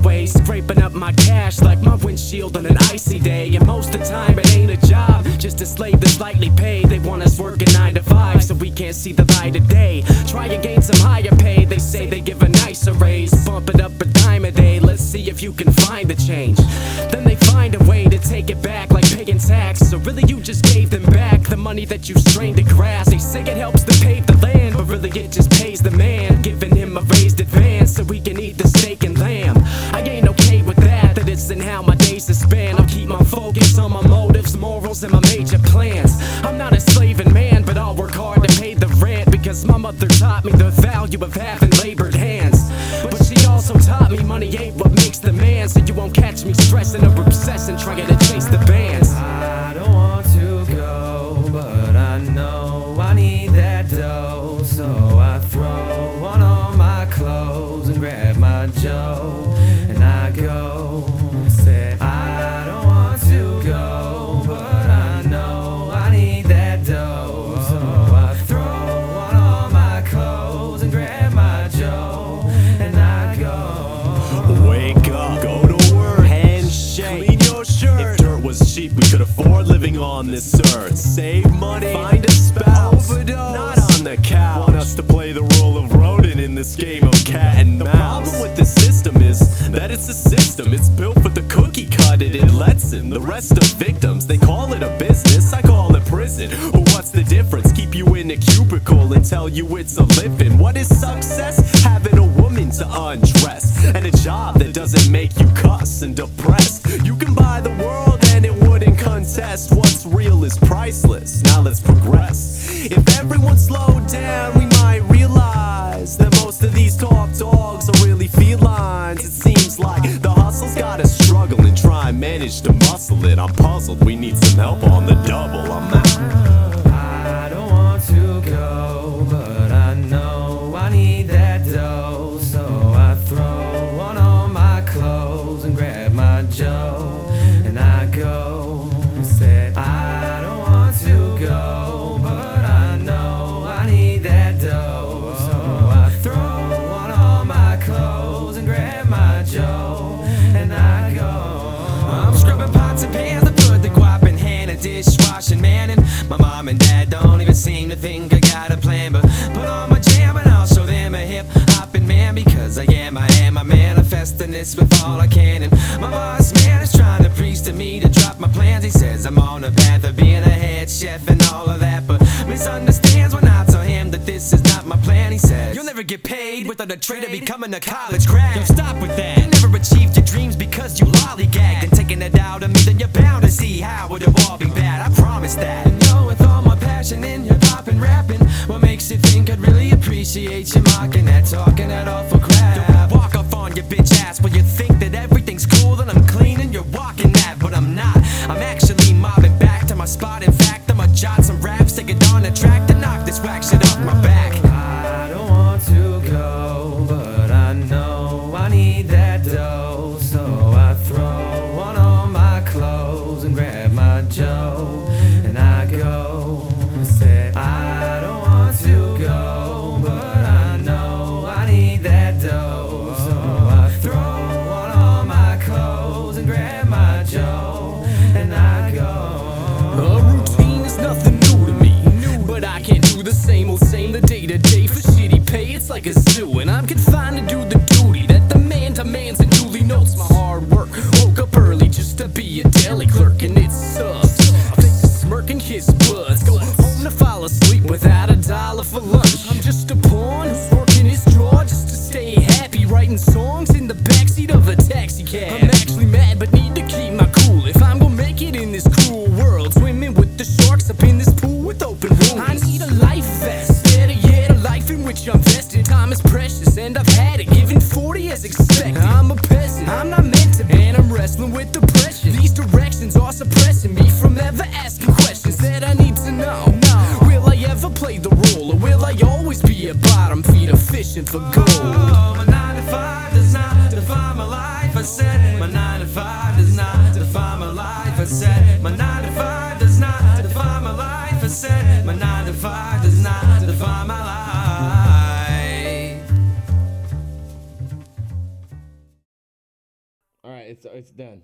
way, scraping up my cash like my windshield on an icy day. And most of the time it ain't a job, just a slave that's lightly paid. They want us working 9 to 5 so we can't see the light of day. Try and gain some higher pay, they say they give a nicer raise. Bump it up a dime a day, let's see if you can find the change. Then they find a way to take it back like paying tax. So really you just gave them back the money that you strained to grasp. They say it helps to pave the land, but really it just pays the man, giving him a raised advance so he can eat the steak and lamb. I ain't okay with that, that isn't how my days are spent. I'll keep my focus on my motives, morals, and my major plans. I'm not a slaving man, but I'll work hard to pay the rent, because my mother taught me the value of having labored hands. But she also taught me money ain't what makes the man, so you won't catch me stressing or obsessing trying to chase the bands. I don't want to go, but I know I need that dough, so I throw on all my clothes and grab my Joe, and I go. Said I don't want to go, but I know I need that dough, so I throw on all my clothes and grab my Joe, and I go. Wake up, go to work, handshake, clean your shirt. If dirt was cheap, we could afford living on this earth. Save money, find a spouse, overdose, not on the couch. Want us to play the role of rodent in this game of cat and mouse. The problem with the system is that it's a system. It's built for the cookie cutter, it lets in the rest of victims. They call it a business, I call it prison. Well, what's the difference? Keep you in a cubicle and tell you it's a living. What is success? Having a woman to undress, and a job that doesn't make you cuss and depressed. You can buy the world and it wouldn't contest. What's real is priceless. Now let's progress. If everyone slowed down, we might realize that most of these top dogs are really felines. It seems like the hustle's gotta struggle and try and manage to muscle it. I'm puzzled, we need some help on the double. I'm out. I don't want to go, but I know I need that dough, so I throw on all my clothes and grab my Joe, and I go. Said I don't want to go, but I know I need that dough, so I throw on all my clothes and grab my Joe, and I go. I'm scrubbing pots and pans to put the guap in hand, a dishwashing man, and my mom and dad don't even seem to think I got a plan. But put on my jam and I'll show them a hip-hopping man, because I am manifesting this with all I can. And my boss man is trying to preach to me to drop my plans. He says I'm on a path of being a head chef and all of that, but misunderstands when I tell him that this is not my plan. He says you'll never get paid without a trade of becoming a college grad. Yo, stop with that. You never achieved your dreams because you lollygagged, and taking it out of me, then you're bound to see how it'll all be bad. I promise that. And yo, with all my passion in hip-hop and rapping, what makes you think I'd really appreciate you mocking that, talking that awful crap? Walk off on your bitch ass when you think that everything's cool and I'm clean and you're walking that, but I'm not. I'm actually mobbing back to my spot. In fact, I'ma jot some raps, take it on a track to knock this whack shit off my back. I don't want to go, but I know I need that dough, so I throw on all my clothes and grab my Joe, and I go. Said I don't want to go, but I know I need that dough, so I throw on all my clothes and grab my Joe, and I go. A routine is nothing new to me, but I can't do the same old same, the day-to-day for shitty pay. It's like a zoo, and I'm confined to do the duty that the man demands and duly notes my hard work. Woke up early just to be a deli clerk, and it sucks. Take a smirk and kiss butts, go home to fall asleep without $1 for lunch. I'm just a pawn who's working his draw just to stay happy, writing songs in the backseat of a taxi cab. I'm actually mad but need to keep my cool if I'm gonna make it in this cruel world. Swimming with the sharks up in this pool with open wounds. I need a life vest, yeah, a life in which I'm vested. Time is precious and I've had it, given 40 as expected. I'm a peasant, I'm not meant to be, and I'm wrestling with depression. These directions are suppressing me from ever asking questions that I need to know. Will I ever play the role, or will I always be a bottom feeder fishing for gold? My 9 to 5 does not define my life. I said my 9 to 5 does not define my life. I said my 9 to 5 does not define my life. I said my 9 to 5 does not define my life. right, it's done.